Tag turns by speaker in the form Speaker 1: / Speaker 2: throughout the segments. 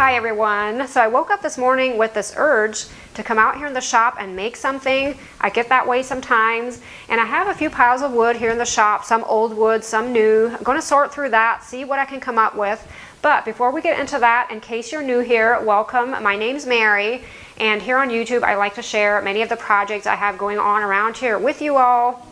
Speaker 1: Hi everyone. So I woke up this morning with this urge to come out here in the shop and make something. I get that way sometimes, and I have a few piles of wood here in the shop, some old wood, some new. I'm going to sort through that, see what I can come up with. But before we get into that, in case you're new here, welcome. My name's Mary, and here on YouTube I like to share many of the projects I have going on around here with you all.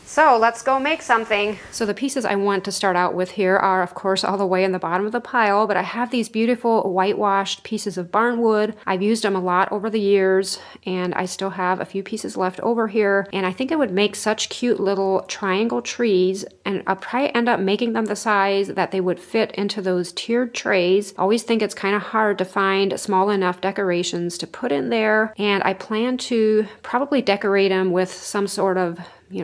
Speaker 1: So let's go make something. So the pieces I want to start out with here are, of course, all the way in the bottom of the pile, but I have these beautiful whitewashed pieces of barnwood. I've used them a lot over the years, and I still have a few pieces left over here, and I think it would make such cute little triangle trees, and I'll probably end up making them the size that they would fit into those tiered trays. I always think it's kind of hard to find small enough decorations to put in there, and I plan to probably decorate them with some sort of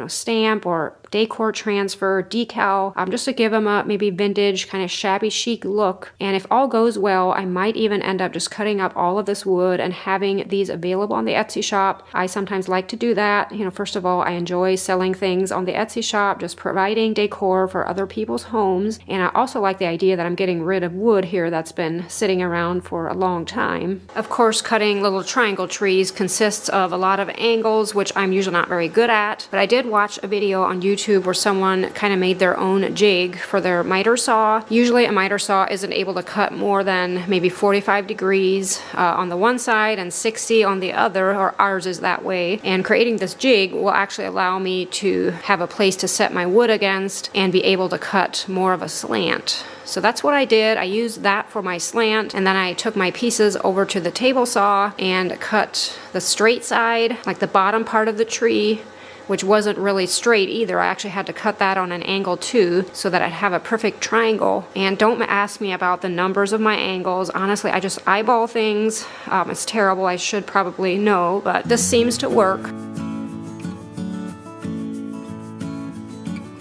Speaker 1: stamp or decor transfer, decal, just to give them a maybe vintage kind of shabby chic look. And if all goes well, I might even end up just cutting up all of this wood and having these available on the Etsy shop. I sometimes like to do that. First of all, I enjoy selling things on the Etsy shop, just providing decor for other people's homes. And I also like the idea that I'm getting rid of wood here that's been sitting around for a long time. Of course, cutting little triangle trees consists of a lot of angles, which I'm usually not very good at, but I did watch a video on YouTube where someone kind of made their own jig for their miter saw. Usually a miter saw isn't able to cut more than maybe 45 degrees on the one side and 60 on the other, or ours is that way. And creating this jig will actually allow me to have a place to set my wood against and be able to cut more of a slant. So that's what I did. I used that for my slant, and then I took my pieces over to the table saw and cut the straight side, like the bottom part of the tree, which wasn't really straight either. I actually had to cut that on an angle too, so that I'd have a perfect triangle. And don't ask me about the numbers of my angles. Honestly, I just eyeball things. It's terrible. I should probably know, but this seems to work.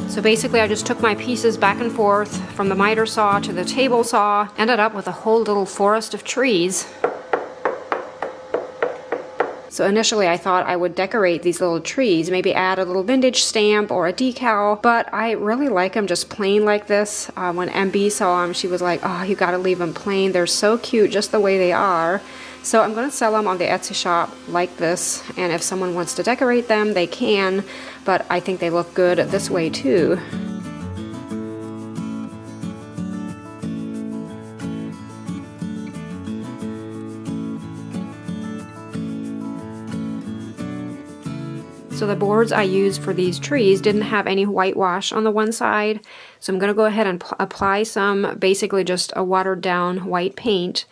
Speaker 1: So basically I just took my pieces back and forth from the miter saw to the table saw, ended up with a whole little forest of trees. So initially I thought I would decorate these little trees, maybe add a little vintage stamp or a decal, but I really like them just plain like this. When MB saw them, she was like, oh, you gotta leave them plain. They're so cute just the way they are. So I'm gonna sell them on the Etsy shop like this, and if someone wants to decorate them, they can, but I think they look good this way too. So the boards I used for these trees didn't have any whitewash on the one side, so I'm going to go ahead and apply some, basically just a watered down white paint.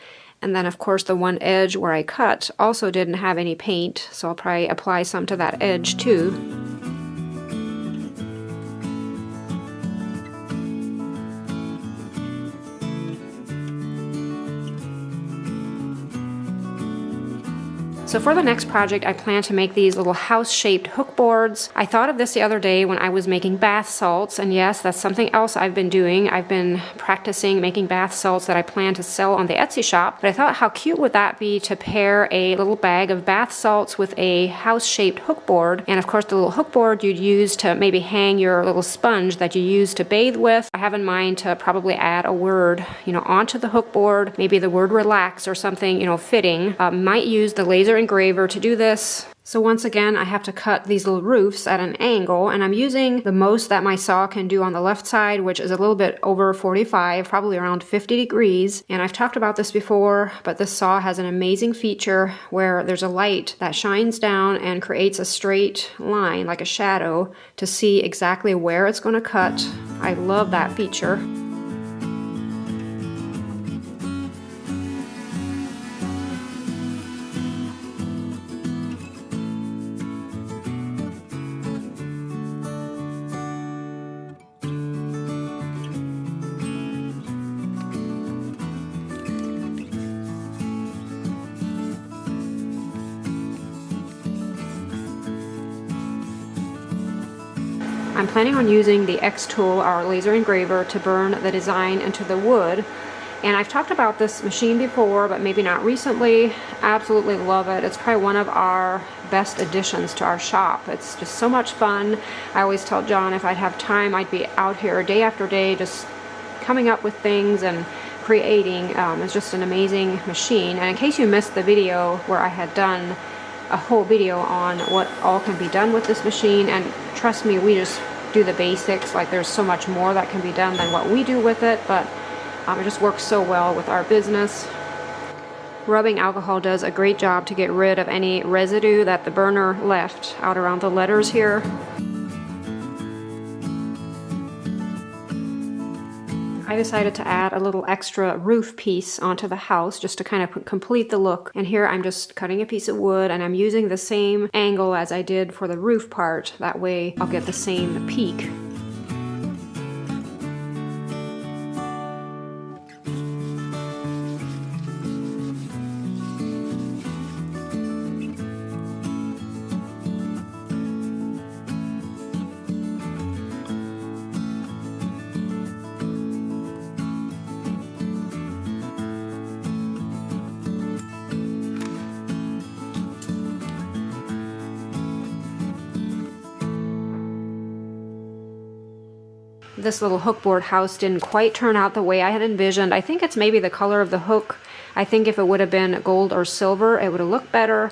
Speaker 1: And then of course the one edge where I cut also didn't have any paint, so I'll probably apply some to that edge too. So for the next project, I plan to make these little house-shaped hook boards. I thought of this the other day when I was making bath salts, and yes, that's something else I've been doing. I've been practicing making bath salts that I plan to sell on the Etsy shop, but I thought how cute would that be to pair a little bag of bath salts with a house-shaped hook board, and of course the little hook board you'd use to maybe hang your little sponge that you use to bathe with. I have in mind to probably add a word, onto the hook board, maybe the word relax or something, fitting. Might use the laser engraver to do this. So once again, I have to cut these little roofs at an angle, and I'm using the most that my saw can do on the left side, which is a little bit over 45, probably around 50 degrees. And I've talked about this before, but this saw has an amazing feature where there's a light that shines down and creates a straight line, like a shadow, to see exactly where it's going to cut. I love that feature. I'm planning on using the X tool, our laser engraver, to burn the design into the wood. And I've talked about this machine before, but maybe not recently. Absolutely love it. It's probably one of our best additions to our shop. It's just so much fun. I always tell John if I'd have time, I'd be out here day after day just coming up with things and creating. It's just an amazing machine. And in case you missed the video where I had done a whole video on what all can be done with this machine, and trust me, we just do the basics. Like, there's so much more that can be done than what we do with it, but it just works so well with our business. Rubbing alcohol does a great job to get rid of any residue that the burner left out around the letters here. I decided to add a little extra roof piece onto the house just to kind of complete the look. And here I'm just cutting a piece of wood, and I'm using the same angle as I did for the roof part. That way I'll get the same peak. This little hookboard house didn't quite turn out the way I had envisioned. I think it's maybe the color of the hook. I think if it would have been gold or silver, it would have looked better.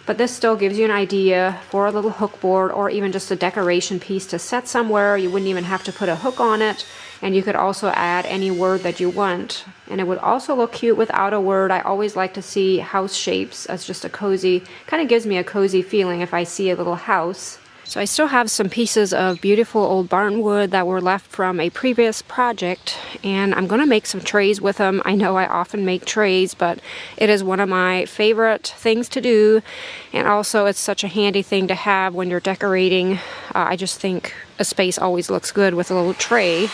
Speaker 1: But this still gives you an idea for a little hookboard, or even just a decoration piece to set somewhere. You wouldn't even have to put a hook on it. And you could also add any word that you want. And it would also look cute without a word. I always like to see house shapes as just a cozy, kind of gives me a cozy feeling if I see a little house. So I still have some pieces of beautiful old barn wood that were left from a previous project, and I'm going to make some trays with them. I know I often make trays, but it is one of my favorite things to do, and also it's such a handy thing to have when you're decorating. I just think a space always looks good with a little tray.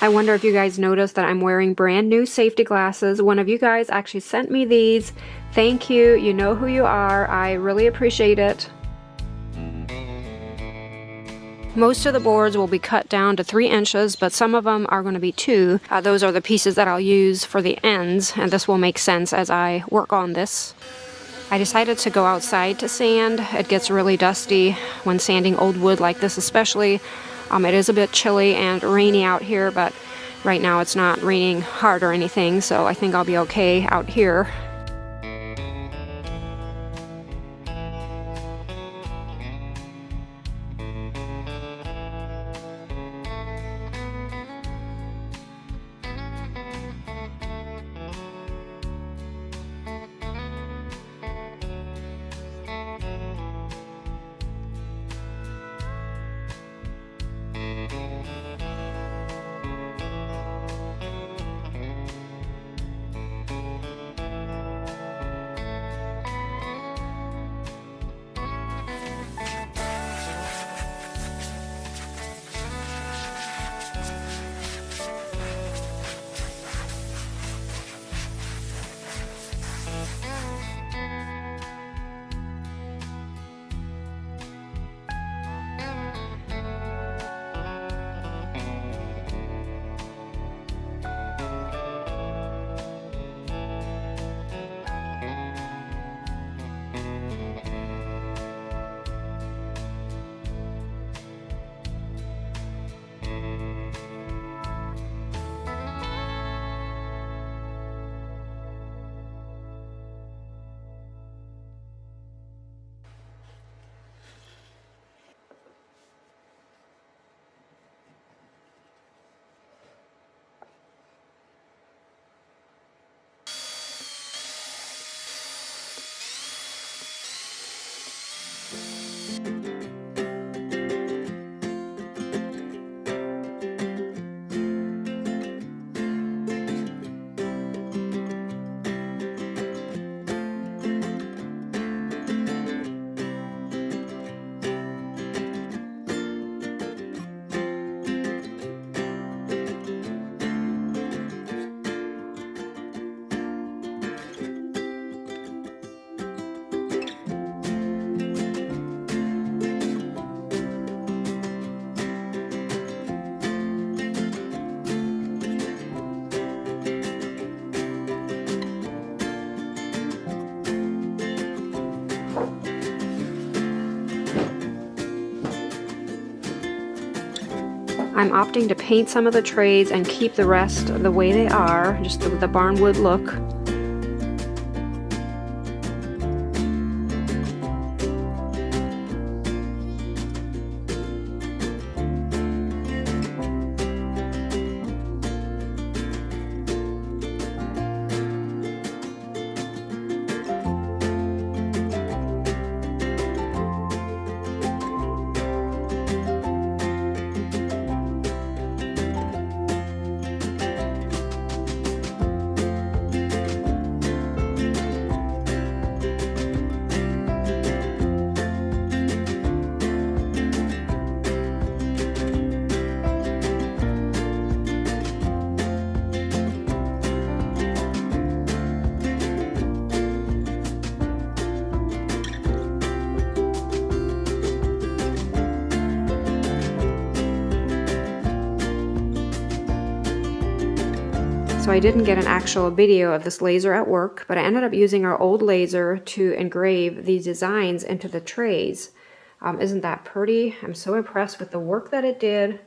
Speaker 1: I wonder if you guys noticed that I'm wearing brand new safety glasses. One of you guys actually sent me these. Thank you. You know who you are. I really appreciate it. Most of the boards will be cut down to 3 inches, but some of them are going to be 2. Those are the pieces that I'll use for the ends, and this will make sense as I work on this. I decided to go outside to sand. It gets really dusty when sanding old wood like this especially. It is a bit chilly and rainy out here, but right now it's not raining hard or anything, so I think I'll be okay out here. I'm opting to paint some of the trays and keep the rest the way they are, just the barnwood look. So I didn't get an actual video of this laser at work, but I ended up using our old laser to engrave these designs into the trays. Isn't that pretty? I'm so impressed with the work that it did.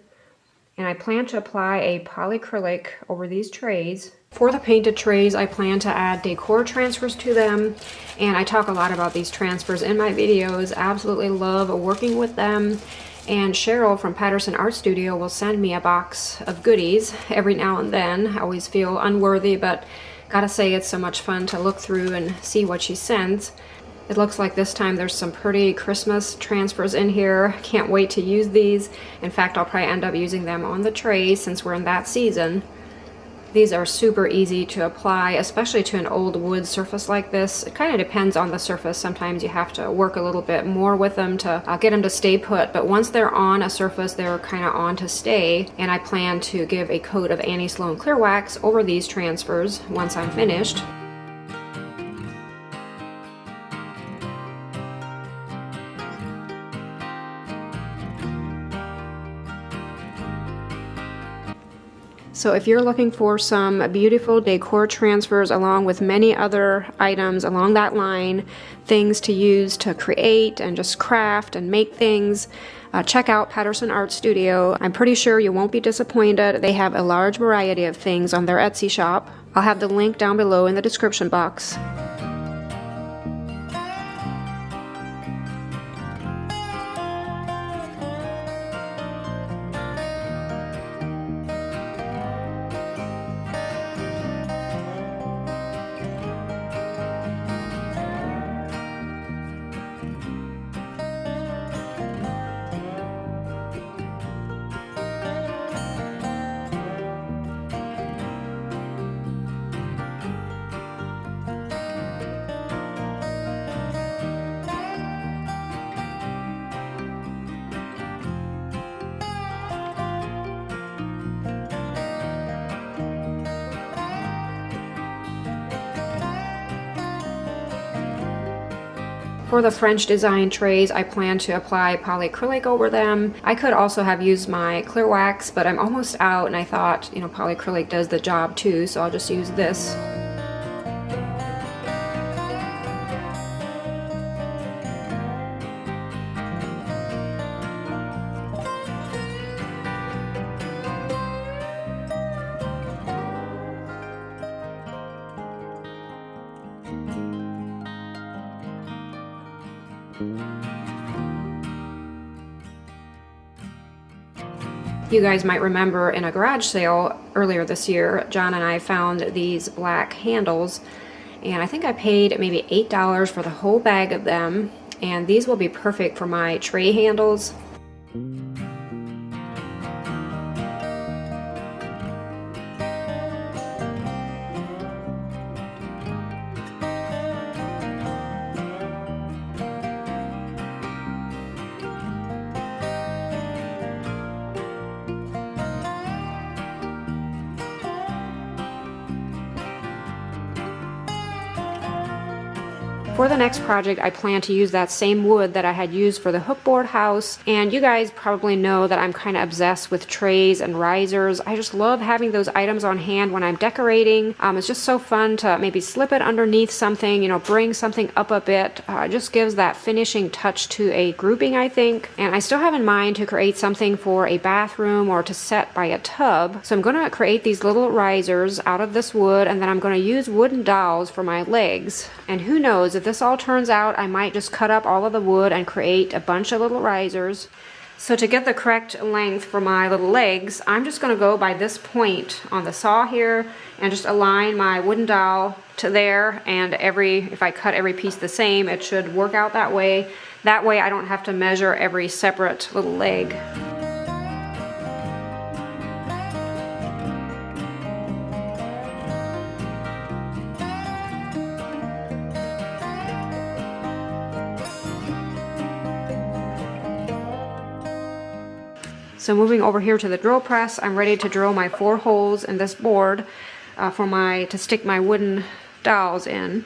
Speaker 1: And I plan to apply a polyacrylic over these trays. For the painted trays, I plan to add decor transfers to them. And I talk a lot about these transfers in my videos. Absolutely love working with them. And Cheryl from Patterson Art Studio will send me a box of goodies every now and then. I always feel unworthy, but gotta say it's so much fun to look through and see what she sends. It looks like this time there's some pretty Christmas transfers in here. Can't wait to use these. In fact, I'll probably end up using them on the trays since we're in that season. These are super easy to apply, especially to an old wood surface like this. It kind of depends on the surface. Sometimes you have to work a little bit more with them to get them to stay put, but once they're on a surface, they're kind of on to stay. And I plan to give a coat of Annie Sloan clear wax over these transfers once I'm finished. So if you're looking for some beautiful decor transfers along with many other items along that line, things to use to create and just craft and make things, check out Patterson Art Studio. I'm pretty sure you won't be disappointed. They have a large variety of things on their Etsy shop. I'll have the link down below in the description box. For the French design trays, I plan to apply polyacrylic over them. I could also have used my clear wax, but I'm almost out and I thought, you know, polyacrylic does the job too, so I'll just use this. You guys might remember in a garage sale earlier this year, John and I found these black handles, and I think I paid maybe $8 for the whole bag of them, and these will be perfect for my tray handles. For the next project, I plan to use that same wood that I had used for the hookboard house, and you guys probably know that I'm kind of obsessed with trays and risers. I just love having those items on hand when I'm decorating. It's just so fun to maybe slip it underneath something, you know, bring something up a bit. It just gives that finishing touch to a grouping, I think. And I still have in mind to create something for a bathroom or to set by a tub. So I'm going to create these little risers out of this wood, and then I'm going to use wooden dowels for my legs. And who knows, if this all turns out, I might just cut up all of the wood and create a bunch of little risers. So to get the correct length for my little legs, I'm just going to go by this point on the saw here and just align my wooden dowel to there, and if I cut every piece the same, it should work out that way. That way I don't have to measure every separate little leg. So moving over here to the drill press, I'm ready to drill my 4 holes in this board to stick my wooden dowels in.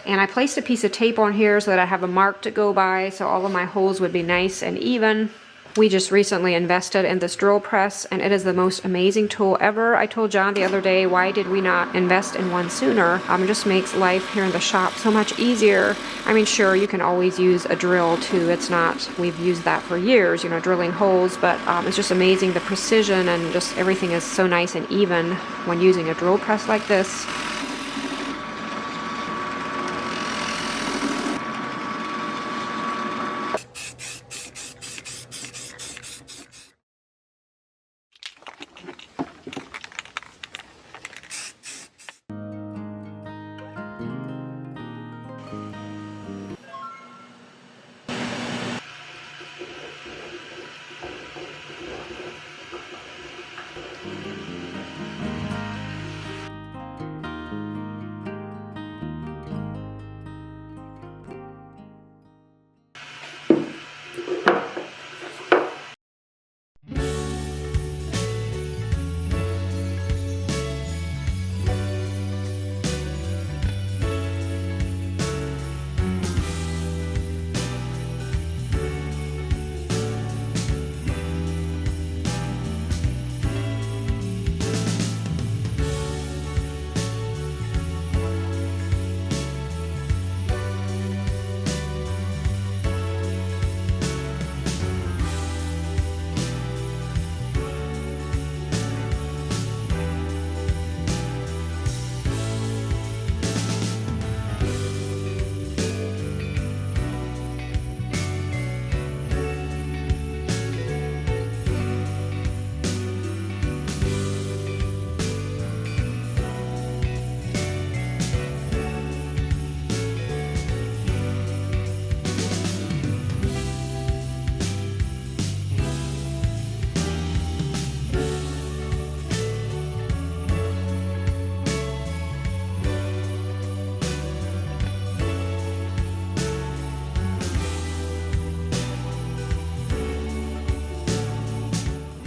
Speaker 1: And I placed a piece of tape on here so that I have a mark to go by, so all of my holes would be nice and even. We just recently invested in this drill press, and it is the most amazing tool ever. I told John the other day, why did we not invest in one sooner? It just makes life here in the shop so much easier. I mean, sure, you can always use a drill too. We've used that for years, you know, drilling holes, but it's just amazing the precision, and just everything is so nice and even when using a drill press like this.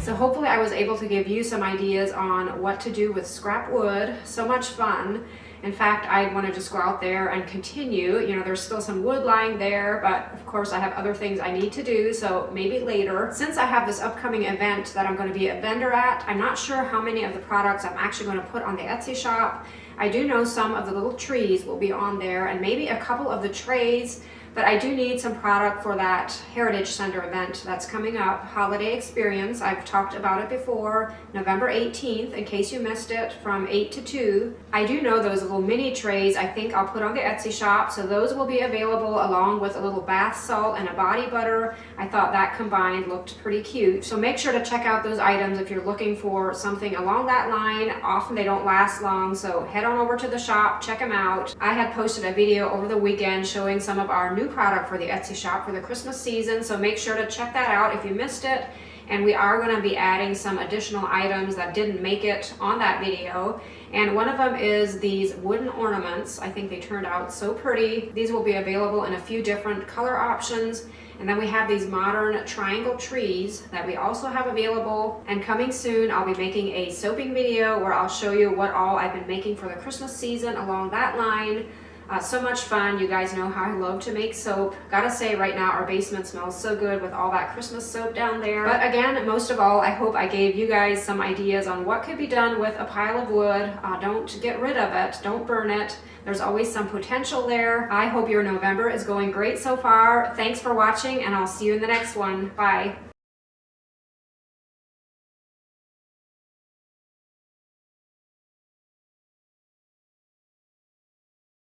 Speaker 1: So hopefully I was able to give you some ideas on what to do with scrap wood. So much fun. In fact, I want to just go out there and continue. You know, there's still some wood lying there, but of course I have other things I need to do, so maybe later. Since I have this upcoming event that I'm going to be a vendor at, I'm not sure how many of the products I'm actually going to put on the Etsy shop. I do know some of the little trees will be on there, and maybe a couple of the trays, but I do need some product for that Heritage Center event that's coming up, Holiday Experience. I've talked about it before, November 18th, in case you missed it, from 8 to 2. I do know those little mini trays I think I'll put on the Etsy shop, so those will be available along with a little bath salt and a body butter. I thought that combined looked pretty cute. So make sure to check out those items if you're looking for something along that line. Often they don't last long, so head on over to the shop, check them out. I had posted a video over the weekend showing some of our new product for the Etsy shop for the Christmas season, so make sure to check that out if you missed it. And we are going to be adding some additional items that didn't make it on that video, and one of them is these wooden ornaments. I think they turned out so pretty. These will be available in a few different color options. And then we have these modern triangle trees that we also have available. And coming soon, I'll be making a soaping video where I'll show you what all I've been making for the Christmas season along that line. So much fun. You guys know how I love to make soap. Gotta say right now our basement smells so good with all that Christmas soap down there. But again, most of all, I hope I gave you guys some ideas on what could be done with a pile of wood. Don't get rid of it. Don't burn it. There's always some potential there. I hope your November is going great so far. Thanks for watching, and I'll see you in the next one. Bye.